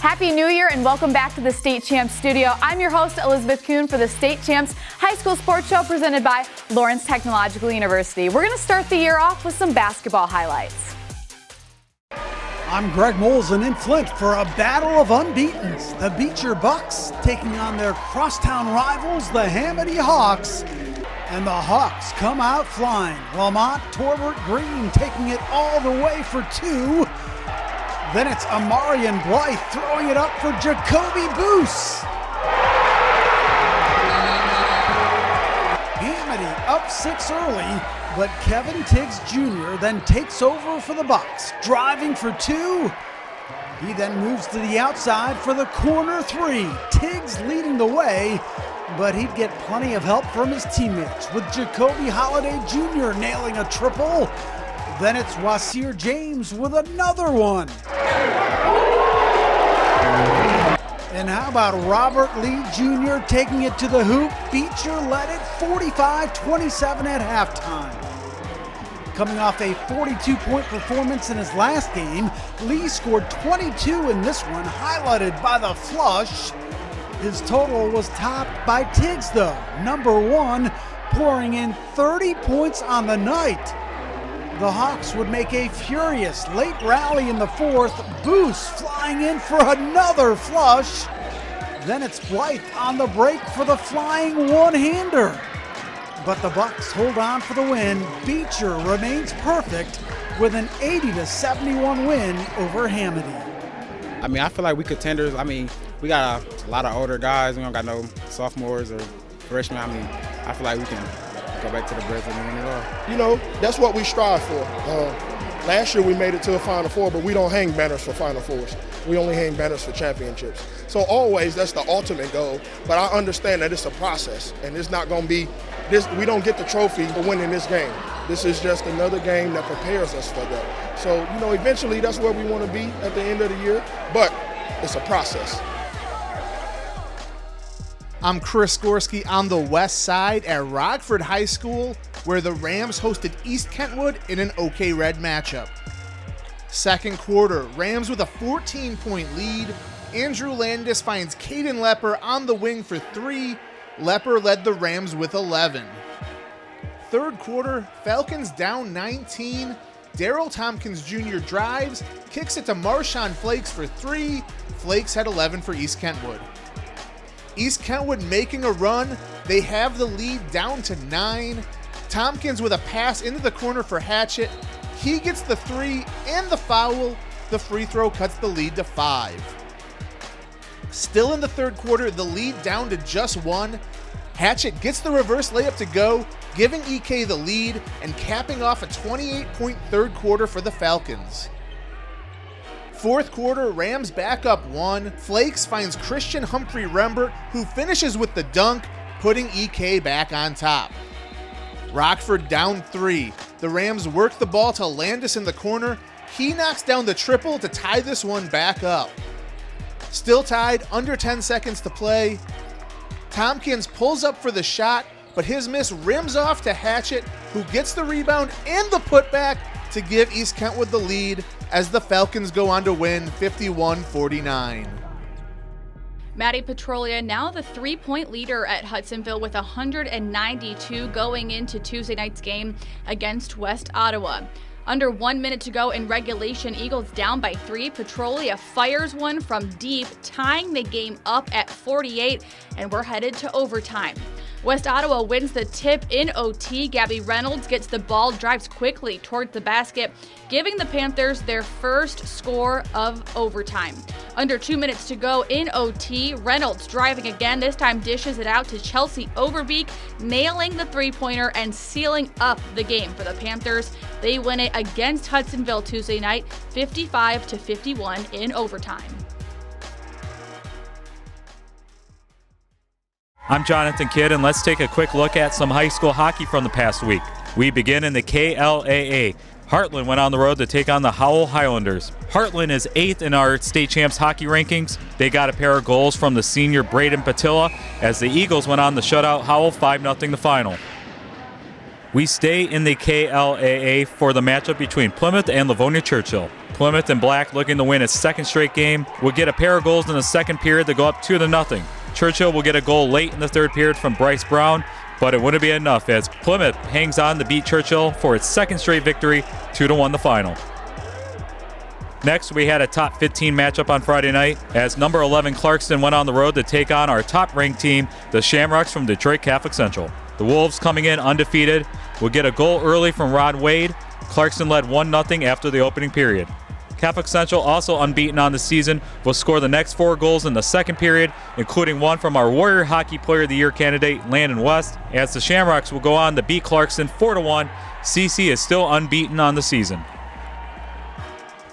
Happy New Year and welcome back to the State Champs studio. I'm your host, Elizabeth Coon, for the State Champs High School Sports Show presented by Lawrence Technological University. We're going to start the year off with some basketball highlights. I'm Greg Molson in Flint for a battle of unbeatens. The Beecher Bucks taking on their crosstown rivals, the Hamady Hawks. And the Hawks come out flying. Lamont Torbert Green taking it all the way for two. Then it's Amarian Blythe throwing it up for Jacoby Boos. Hamady up 6 early, but Kevin Tiggs Jr. then takes over for the Bucks, driving for two. He then moves to the outside for the corner three. Tiggs leading the way, but he'd get plenty of help from his teammates, with Jacoby Holliday Jr. nailing a triple. Then it's Wasir James with another one. And how about Robert Lee Jr. taking it to the hoop? Beecher led it 45-27 at halftime. Coming off a 42-point performance in his last game, Lee scored 22 in this one, highlighted by the flush. His total was topped by Tiggs, though, number one, pouring in 30 points on the night. The Hawks would make a furious late rally in the fourth. Boos flying in for another flush. Then it's Blythe on the break for the flying one-hander. But the Bucks hold on for the win. Beecher remains perfect with an 80-71 win over Hamady. I feel like we contenders. We got a lot of older guys. We don't got no sophomores or freshmen. I feel like we can go back to the Brazil and win it all. That's what we strive for. Last year we made it to a Final Four, but we don't hang banners for Final Fours. We only hang banners for championships. So always that's the ultimate goal, but I understand that it's a process, and it's not going to be this. We don't get the trophy for winning this game. This is just another game that prepares us for that. So, eventually that's where we want to be at the end of the year, but it's a process. I'm Chris Gorski on the west side at Rockford High School, where the Rams hosted East Kentwood in an OK Red matchup. Second quarter, Rams with a 14-point lead. Andrew Landis finds Caden Lepper on the wing for three. Lepper led the Rams with 11. Third quarter, Falcons down 19. Daryl Tompkins Jr. drives, kicks it to Marshawn Flakes for three. Flakes had 11 for East Kentwood. East Kentwood making a run. They have the lead down to 9. Tompkins with a pass into the corner for Hatchett. He gets the three and the foul. The free throw cuts the lead to 5. Still in the third quarter, the lead down to just 1. Hatchett gets the reverse layup to go, giving EK the lead and capping off a 28-point third quarter for the Falcons. Fourth quarter, Rams back up 1. Flakes finds Christian Humphrey Rembert, who finishes with the dunk, putting EK back on top. Rockford down 3. The Rams work the ball to Landis in the corner. He knocks down the triple to tie this one back up. Still tied, under 10 seconds to play. Tompkins pulls up for the shot, but his miss rims off to Hatchett, who gets the rebound and the putback to give East Kentwood the lead as the Falcons go on to win 51-49. Maddie Petrolia now the 3-point leader at Hudsonville with 192 going into Tuesday night's game against West Ottawa. Under 1 minute to go in regulation, Eagles down by 3. Petrolia fires one from deep, tying the game up at 48, and we're headed to overtime. West Ottawa wins the tip in OT. Gabby Reynolds gets the ball, drives quickly towards the basket, giving the Panthers their first score of overtime. Under 2 minutes to go in OT, Reynolds driving again, this time dishes it out to Chelsea Overbeek, nailing the three-pointer and sealing up the game for the Panthers. They win it against Hudsonville Tuesday night, 55-51 in overtime. I'm Jonathan Kidd, and let's take a quick look at some high school hockey from the past week. We begin in the KLAA. Heartland went on the road to take on the Howell Highlanders. Heartland is 8th in our state champs hockey rankings. They got a pair of goals from the senior Braden Patilla as the Eagles went on to shut out Howell 5-0 the final. We stay in the KLAA for the matchup between Plymouth and Livonia Churchill. Plymouth in black looking to win its second straight game will get a pair of goals in the second period to go up 2-0. Churchill will get a goal late in the third period from Bryce Brown, but it wouldn't be enough as Plymouth hangs on to beat Churchill for its second straight victory, 2-1 the final. Next, we had a top 15 matchup on Friday night as number 11 Clarkston went on the road to take on our top-ranked team, the Shamrocks from Detroit Catholic Central. The Wolves, coming in undefeated, will get a goal early from Rod Wade. Clarkston led 1-0 after the opening period. Catholic Central, also unbeaten on the season, will score the next 4 goals in the second period, including one from our Warrior Hockey Player of the Year candidate, Landon West, as the Shamrocks will go on to beat Clarkston 4-1. CC is still unbeaten on the season.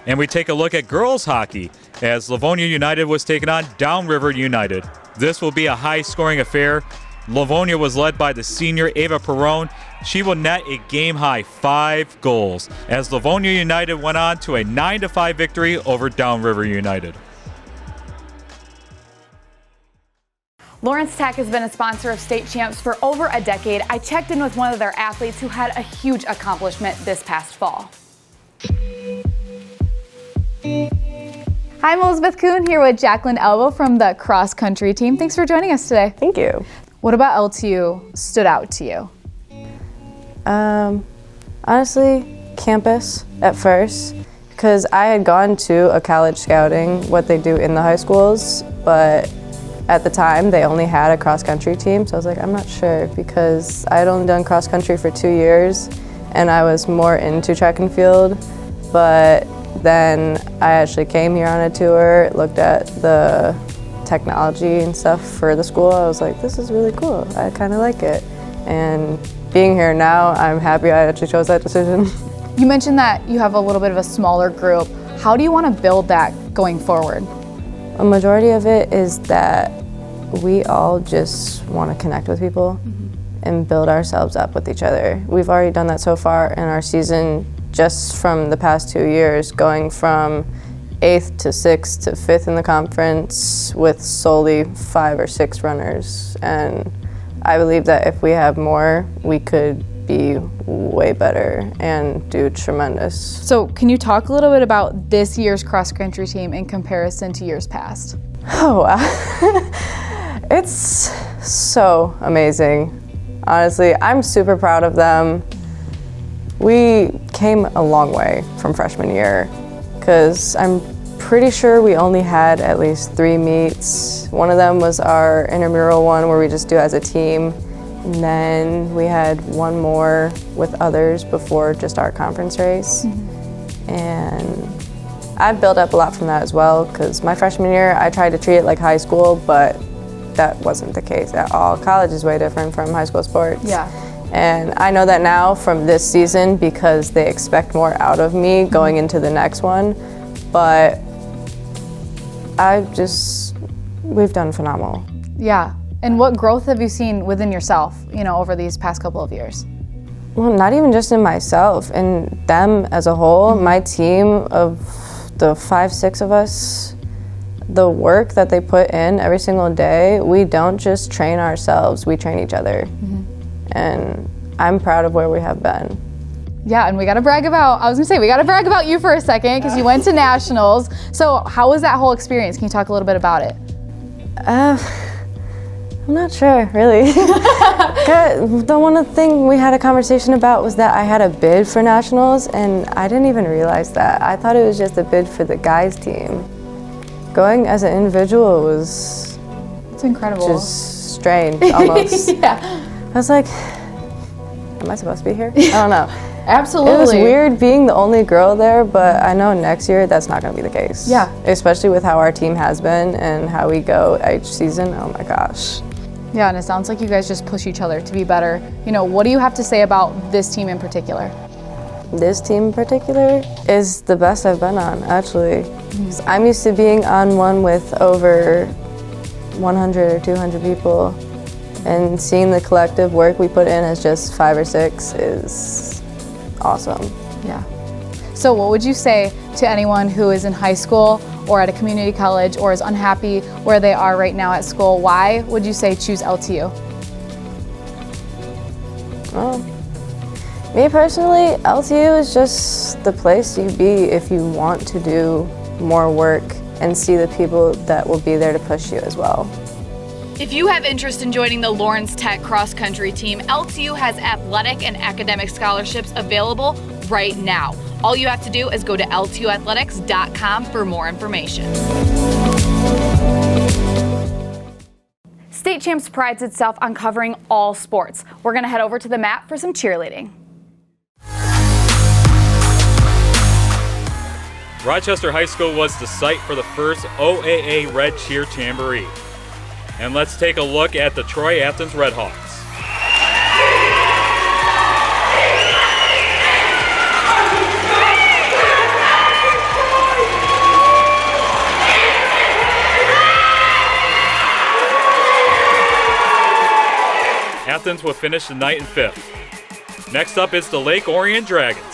And we take a look at girls hockey as Livonia United was taking on Downriver United. This will be a high-scoring affair. Livonia was led by the senior Ava Perrone. She will net a game-high 5 goals as Livonia United went on to a 9-5 victory over Downriver United. Lawrence Tech has been a sponsor of state champs for over a decade. I checked in with one of their athletes who had a huge accomplishment this past fall. Hi, I'm Elizabeth Coon here with Jacqueline Elbow from the cross country team. Thanks for joining us today. Thank you. What about LTU stood out to you? Honestly, campus at first, because I had gone to a college scouting, what they do in the high schools, but at the time they only had a cross country team, so I was like, I'm not sure, because I had only done cross country for 2 years and I was more into track and field, but then I actually came here on a tour, looked at the technology and stuff for the school. I was like, this is really cool. I kind of like it. And being here now, I'm happy I actually chose that decision. You mentioned that you have a little bit of a smaller group. How do you want to build that going forward? A majority of it is that we all just want to connect with people and build ourselves up with each other. We've already done that so far in our season, just from the past 2 years, going from 8th to 6th to 5th in the conference with solely 5 or 6 runners. And I believe that if we have more, we could be way better and do tremendous. So can you talk a little bit about this year's cross country team in comparison to years past? Oh, wow. It's so amazing. Honestly, I'm super proud of them. We came a long way from freshman year because I'm pretty sure we only had at least 3 meets. One of them was our intramural one where we just do as a team. And then we had one more with others before just our conference race. And I've built up a lot from that as well because my freshman year I tried to treat it like high school, but that wasn't the case at all. College is way different from high school sports. Yeah. And I know that now from this season because they expect more out of me going into the next one. But we've done phenomenal. Yeah. And what growth have you seen within yourself, over these past couple of years? Well, not even just in myself, in them as a whole. My team of the 5-6 of us, the work that they put in every single day, we don't just train ourselves, we train each other. And I'm proud of where we have been. Yeah, and we got to brag about you for a second because you went to nationals. So how was that whole experience? Can you talk a little bit about it? I'm not sure, really. The one thing we had a conversation about was that I had a bid for nationals, and I didn't even realize that. I thought it was just a bid for the guys' team. Going as an individual was... It's incredible. Just strange, almost. Yeah. I was like, am I supposed to be here? I don't know. Absolutely. It was weird being the only girl there, but I know next year that's not going to be the case. Yeah. Especially with how our team has been and how we go each season. Oh my gosh. Yeah, and it sounds like you guys just push each other to be better. What do you have to say about this team in particular? This team in particular is the best I've been on, actually. I'm used to being on one with over 100 or 200 people, and seeing the collective work we put in as just 5 or 6 is awesome. Yeah. So what would you say to anyone who is in high school or at a community college or is unhappy where they are right now at school? Why would you say choose LTU? Well, Me personally, LTU is just the place you be if you want to do more work and see the people that will be there to push you as well. If you have interest in joining the Lawrence Tech cross country team, LTU has athletic and academic scholarships available right now. All you have to do is go to ltuathletics.com for more information. State Champs prides itself on covering all sports. We're going to head over to the mat for some cheerleading. Rochester High School was the site for the first OAA Red Cheer Jamboree. And let's take a look at the Troy Athens Redhawks. Athens will finish the night in 5th. Next up is the Lake Orion Dragons.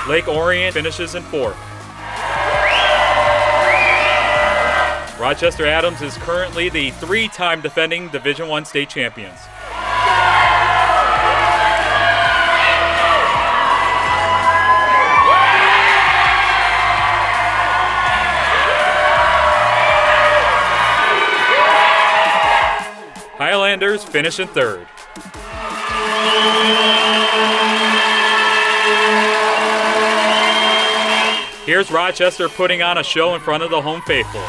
Lake Orion finishes in 4th. Rochester Adams is currently the 3-time defending Division I state champions. Highlanders finish in 3rd. Here's Rochester putting on a show in front of the home faithful.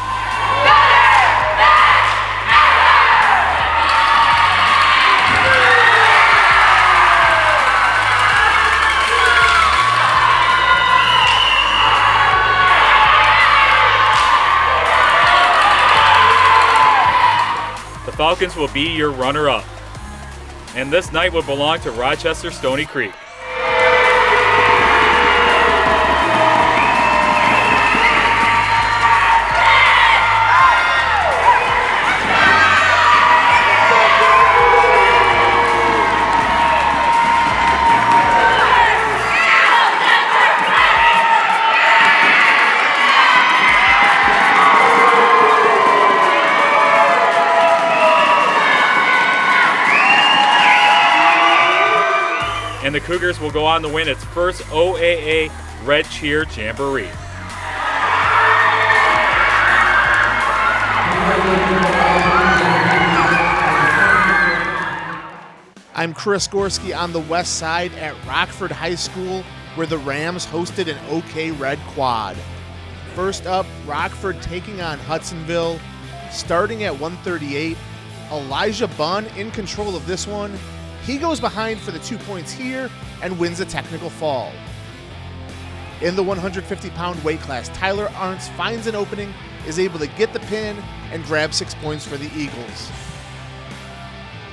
The Falcons will be your runner-up, and this night will belong to Rochester Stony Creek. And the Cougars will go on to win its first OAA Red Cheer Jamboree. I'm Chris Gorski on the west side at Rockford High School, where the Rams hosted an OK Red Quad. First up, Rockford taking on Hudsonville. Starting at 138, Elijah Bunn in control of this one. He goes behind for the 2 points here and wins a technical fall. In the 150-pound weight class, Tyler Arntz finds an opening, is able to get the pin, and grab 6 points for the Eagles.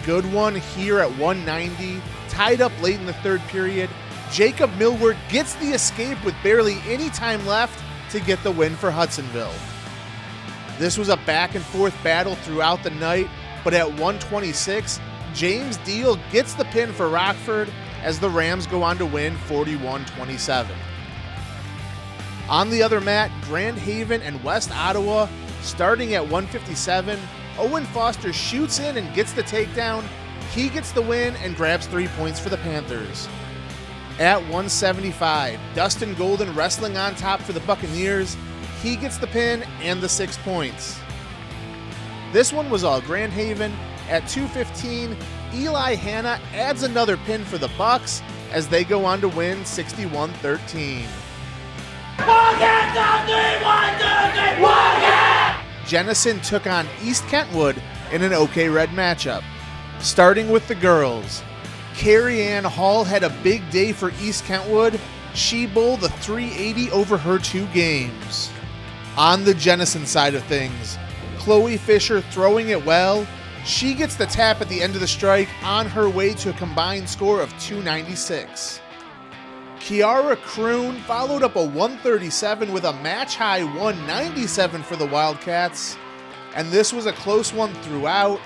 Good one here at 190. Tied up late in the 3rd period, Jacob Millward gets the escape with barely any time left to get the win for Hudsonville. This was a back-and-forth battle throughout the night, but at 126, James Deal gets the pin for Rockford as the Rams go on to win 41-27. On the other mat, Grand Haven and West Ottawa, starting at 157, Owen Foster shoots in and gets the takedown. He gets the win and grabs 3 points for the Panthers. At 175, Dustin Golden wrestling on top for the Buccaneers. He gets the pin and the 6 points. This one was all Grand Haven. At 215, Eli Hanna adds another pin for the Bucks as they go on to win 61-13. Jennison took on East Kentwood in an OK Red matchup. Starting with the girls, Carrie Ann Hall had a big day for East Kentwood. She bowled a 380 over her 2 games. On the Jennison side of things, Chloe Fisher throwing it well. She gets the tap at the end of the strike on her way to a combined score of 296. Kiara Kroon followed up a 137 with a match-high 197 for the Wildcats. and this was a close one throughout.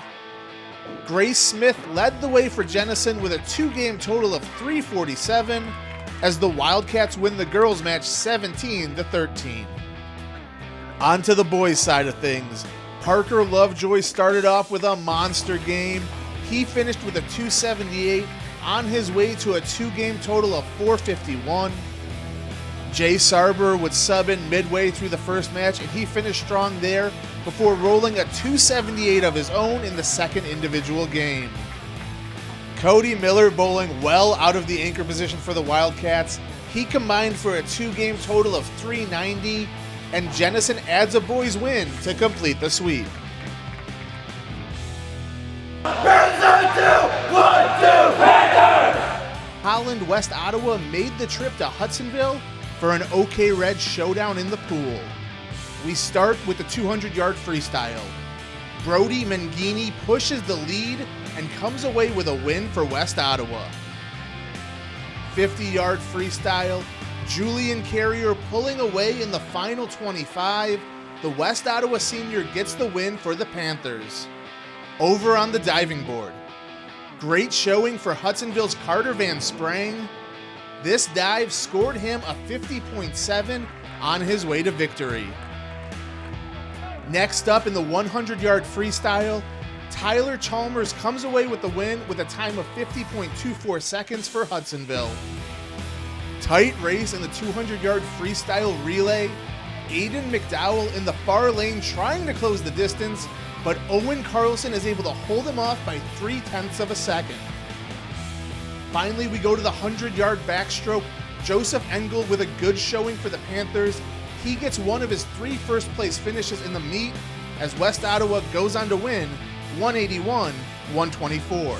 Grace Smith led the way for Jenison with a 2-game total of 347 as the Wildcats win the girls match 17-13. On to the boys side of things. Parker Lovejoy started off with a monster game. He finished with a 278 on his way to a 2-game total of 451. Jay Sarber would sub in midway through the first match, and he finished strong there before rolling a 278 of his own in the second individual game. Cody Miller bowling well out of the anchor position for the Wildcats. He combined for a 2-game total of 390, and Jenison adds a boys win to complete the sweep. Holland West Ottawa made the trip to Hudsonville for an OK Red showdown in the pool. We start with the 200-yard freestyle. Brody Mangini pushes the lead and comes away with a win for West Ottawa. 50-yard freestyle. Julian Carrier pulling away in the final 25. The West Ottawa senior gets the win for the Panthers. Over on the diving board. Great showing for Hudsonville's Carter Van Sprang. This dive scored him a 50.7 on his way to victory. Next up in the 100-yard freestyle, Tyler Chalmers comes away with the win with a time of 50.24 seconds for Hudsonville. Tight race in the 200-yard freestyle relay. Aiden McDowell in the far lane trying to close the distance, but Owen Carlson is able to hold him off by 0.3 of a second. Finally, we go to the 100-yard backstroke. Joseph Engel with a good showing for the Panthers. He gets one of his 3 first-place finishes in the meet as West Ottawa goes on to win 181-124.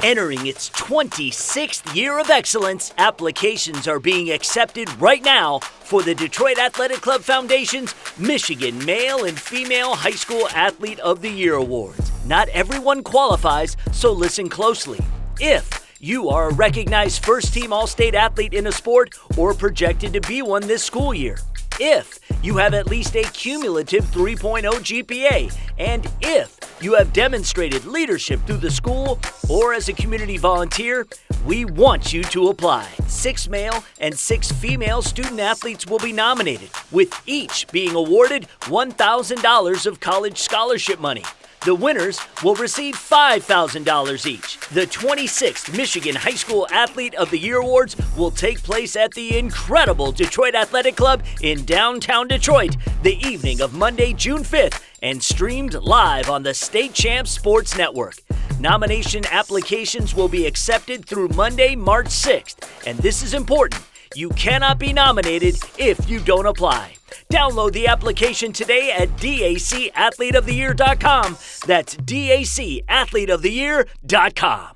Entering its 26th year of excellence, applications are being accepted right now for the Detroit Athletic Club Foundation's Michigan Male and Female High School Athlete of the Year Awards. Not everyone qualifies, so listen closely. If you are a recognized first-team All-State athlete in a sport or projected to be one this school year, if you have at least a cumulative 3.0 GPA, and if you have demonstrated leadership through the school or as a community volunteer, we want you to apply. 6 male and 6 female student athletes will be nominated, with each being awarded $1,000 of college scholarship money. The winners will receive $5,000 each. The 26th Michigan High School Athlete of the Year Awards will take place at the incredible Detroit Athletic Club in downtown Detroit the evening of Monday, June 5th, and streamed live on the State Champs Sports Network. Nomination applications will be accepted through Monday, March 6th, and this is important. You cannot be nominated if you don't apply. Download the application today at dacathleteoftheyear.com. That's dacathleteoftheyear.com.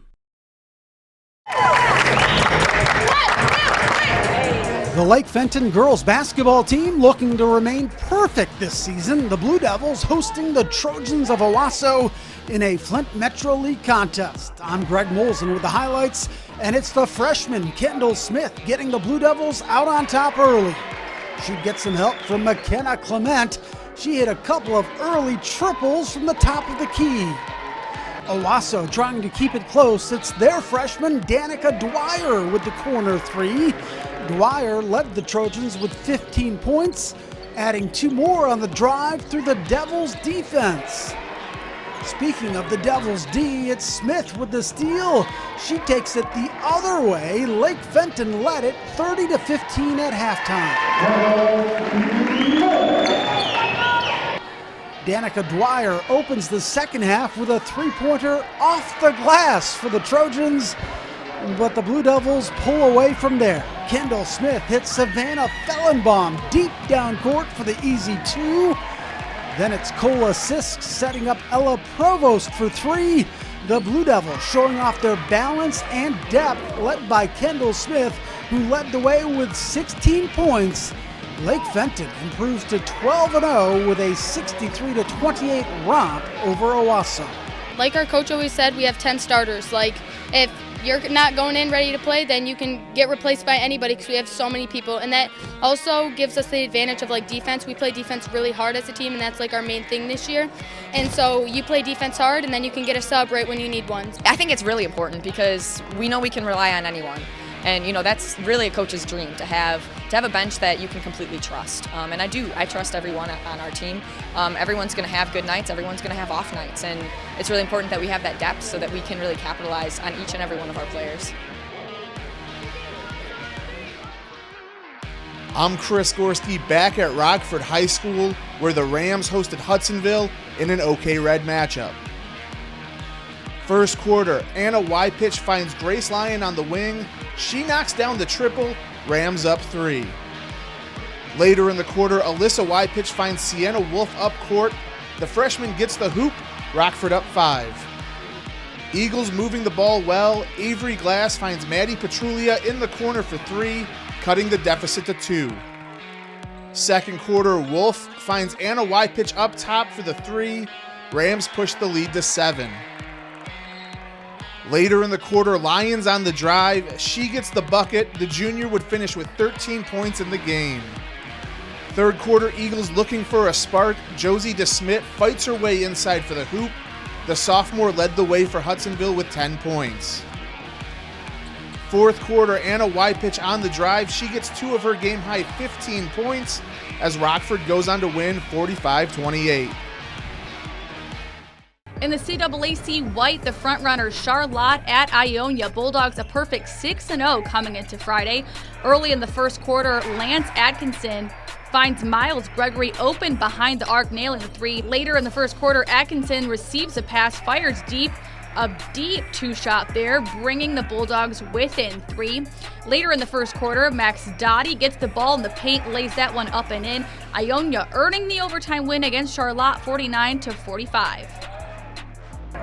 The Lake Fenton girls basketball team looking to remain perfect this season. The Blue Devils hosting the Trojans of Owasso in a Flint Metro League contest. I'm Greg Molson with the highlights, and it's the freshman Kendall Smith getting the Blue Devils out on top early. She'd get some help from McKenna Clement. She hit a couple of early triples from the top of the key. Owasso trying to keep it close. It's their freshman Danica Dwyer with the corner 3. Dwyer led the Trojans with 15 points, adding 2 more on the drive through the Devils' defense. Speaking of the Devils' D, it's Smith with the steal. She takes it the other way. Lake Fenton led it 30-15 at halftime. Danica Dwyer opens the second half with a 3-pointer off the glass for the Trojans, but the Blue Devils pull away from there. Kendall Smith hits Savannah Fellenbaum deep down court for the easy 2. Then it's Cola Sisk setting up Ella Provost for 3. The Blue Devils showing off their balance and depth, led by Kendall Smith, who led the way with 16 points. Lake Fenton improves to 12-0 with a 63-28 romp over Owasso. Like our coach always said, we have 10 starters. Like, if you're not going in ready to play, then you can get replaced by anybody because we have so many people. And that also gives us the advantage of, like, defense. We play defense really hard as a team, and that's, like, our main thing this year. And so you play defense hard, and then you can get a sub right when you need one. I think it's really important because we know we can rely on anyone. And, you know, that's really a coach's dream, to have a bench that you can completely trust. And I trust everyone on our team. Everyone's going to have good nights. Everyone's going to have off nights. And it's really important that we have that depth so that we can really capitalize on each and every one of our players. I'm Chris Gorski back at Rockford High School, where the Rams hosted Hudsonville in an OK Red matchup. First quarter, Anna Wypitch finds Grace Lyon on the wing. She knocks down the triple, Rams up 3. Later in the quarter, Alyssa Wypitch finds Sienna Wolf up court. The freshman gets the hoop, Rockford up 5. Eagles moving the ball well. Avery Glass finds Maddie Petrulia in the corner for 3, cutting the deficit to 2. Second quarter, Wolf finds Anna Wypitch up top for the 3. Rams push the lead to 7. Later in the quarter, Lyons on the drive. She gets the bucket. The junior would finish with 13 points in the game. Third quarter, Eagles looking for a spark. Josie DeSmit fights her way inside for the hoop. The sophomore led the way for Hudsonville with 10 points. Fourth quarter, Anna Wypitch on the drive. She gets 2 of her game-high 15 points as Rockford goes on to win 45-28. In the CAAC White, the frontrunner Charlotte at Ionia Bulldogs a perfect 6-0 coming into Friday. Early in the first quarter, Lance Atkinson finds Miles Gregory open behind the arc, nailing the 3. Later in the first quarter, Atkinson receives a pass, fires deep. A deep 2-shot there, bringing the Bulldogs within 3. Later in the first quarter, Max Dottie gets the ball in the paint, lays that one up and in. Ionia earning the overtime win against Charlotte 49-45.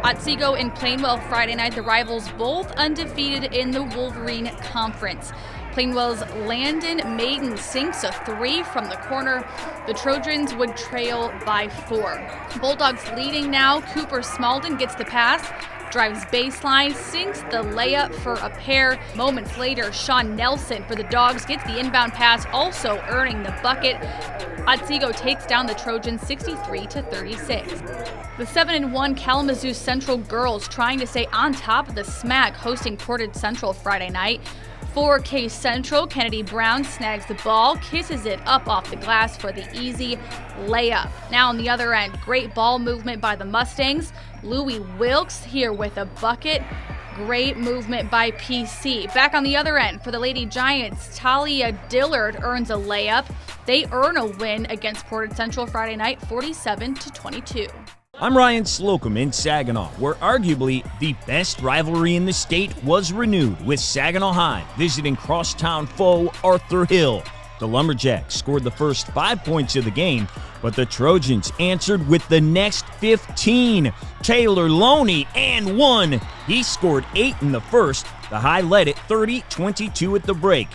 Otsego and Plainwell Friday night, the rivals both undefeated in the Wolverine Conference. Plainwell's Landon Maiden sinks a 3 from the corner. The Trojans would trail by 4. Bulldogs leading now. Cooper Smalden gets the pass, drives baseline, sinks the layup for a pair. Moments later, Sean Nelson for the Dogs gets the inbound pass, also earning the bucket. Otsego takes down the Trojans 63-36. The 7-1 Kalamazoo Central girls trying to stay on top of the SMAC, hosting Portage Central Friday night. For K Central, Kennedy Brown snags the ball, kisses it up off the glass for the easy layup. Now on the other end, great ball movement by the Mustangs. Louie Wilkes here with a bucket. Great movement by PC. Back on the other end for the Lady Giants, Talia Dillard earns a layup. They earn a win against Portage Central Friday night, 47-22. I'm Ryan Slocum in Saginaw, where arguably the best rivalry in the state was renewed with Saginaw High visiting crosstown foe Arthur Hill. The Lumberjacks scored the first 5 points of the game, but the Trojans answered with the next 15. Taylor Loney and 1. He scored 8 in the first. The High led it 30-22 at the break.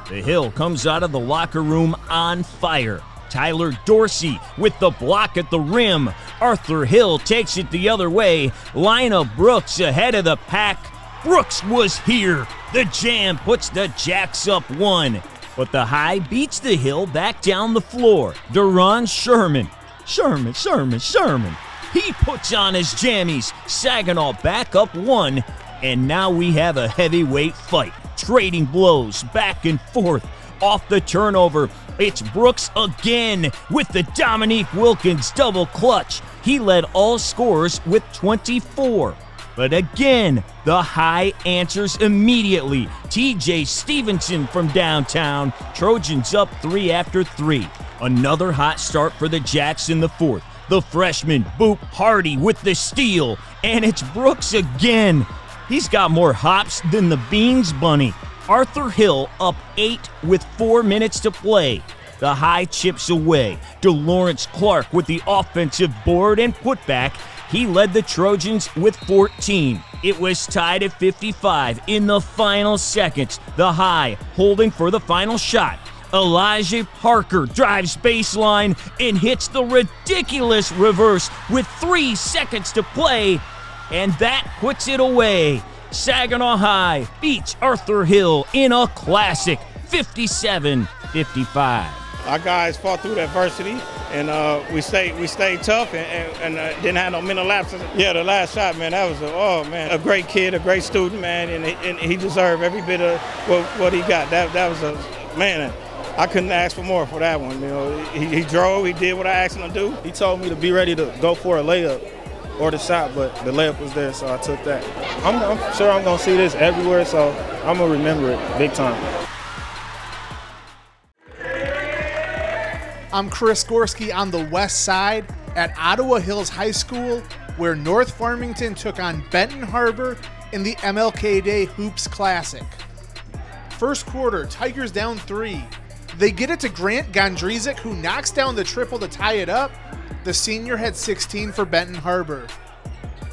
The Hill comes out of the locker room on fire. Tyler Dorsey with the block at the rim. Arthur Hill takes it the other way. Lina Brooks ahead of the pack. Brooks was here. The jam puts the Jacks up 1. But the High beats the Hill back down the floor. Deron Sherman. Sherman. He puts on his jammies. Saginaw back up 1. And now we have a heavyweight fight. Trading blows back and forth. Off the turnover, it's Brooks again with the Dominique Wilkins double clutch. He led all scorers with 24. But again, the High answers immediately. TJ Stevenson from downtown. Trojans up 3 after 3. Another hot start for the Jacks in the fourth. The freshman, Boop Hardy with the steal. And it's Brooks again. He's got more hops than the Beans Bunny. Arthur Hill up 8 with 4 minutes to play. The High chips away. DeLawrence Clark with the offensive board and putback. He led the Trojans with 14. It was tied at 55 in the final seconds. The High holding for the final shot. Elijah Parker drives baseline and hits the ridiculous reverse with 3 seconds to play. And that puts it away. Saginaw High beats Arthur Hill in a classic 57-55. Our guys fought through the adversity, and we stayed tough and didn't have no mental lapses. Yeah, the last shot, man, that was a great kid, a great student, man, and he deserved every bit of what he got. That was man, I couldn't ask for more for that one. You know, he drove, he did what I asked him to do. He told me to be ready to go for a layup or the shot, but the layup was there, so I took that. I'm sure I'm going to see this everywhere, so I'm going to remember it big time. I'm Chris Gorski on the west side at Ottawa Hills High School, where North Farmington took on Benton Harbor in the MLK Day Hoops Classic. First quarter, Tigers down 3. They get it to Grant Gondrzic, who knocks down the triple to tie it up. The senior had 16 for Benton Harbor.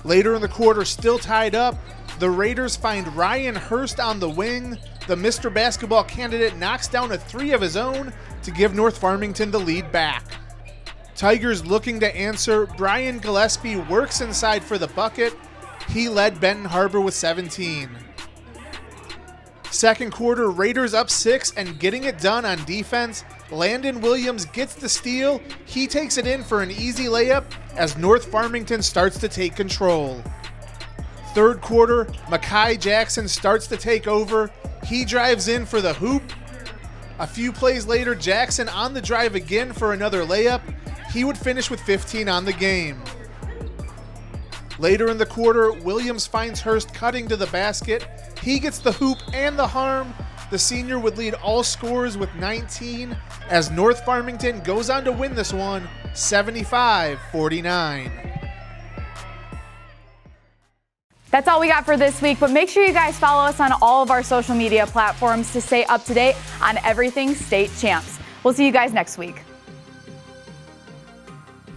Later in the quarter, still tied up, the Raiders find Ryan Hurst on the wing. The Mr. Basketball candidate knocks down a 3 of his own to give North Farmington the lead back. Tigers looking to answer. Brian Gillespie works inside for the bucket. He led Benton Harbor with 17. Second quarter, Raiders up 6 and getting it done on defense. Landon Williams gets the steal. He takes it in for an easy layup as North Farmington starts to take control. Third quarter, Makai Jackson starts to take over. He drives in for the hoop. A few plays later, Jackson on the drive again for another layup. He would finish with 15 on the game. Later in the quarter, Williams finds Hurst cutting to the basket. He gets the hoop and the harm. The senior would lead all scorers with 19 as North Farmington goes on to win this one 75-49. That's all we got for this week, but make sure you guys follow us on all of our social media platforms to stay up to date on everything State Champs. We'll see you guys next week.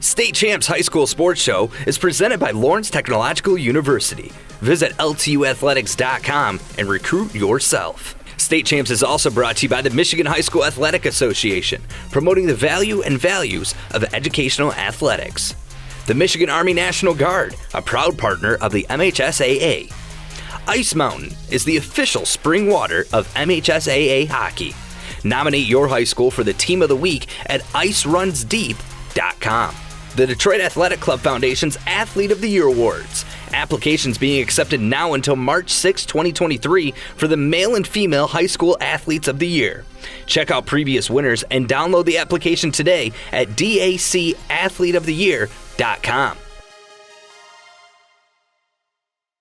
State Champs High School Sports Show is presented by Lawrence Technological University. Visit ltuathletics.com and recruit yourself. State Champs is also brought to you by the Michigan High School Athletic Association, promoting the value and values of educational athletics. The Michigan Army National Guard, a proud partner of the MHSAA. Ice Mountain is the official spring water of MHSAA hockey. Nominate your high school for the Team of the Week at icerunsdeep.com. The Detroit Athletic Club Foundation's Athlete of the Year Awards. Applications being accepted now until March 6, 2023 for the male and female high school athletes of the year. Check out previous winners and download the application today at dacathleteoftheyear.com.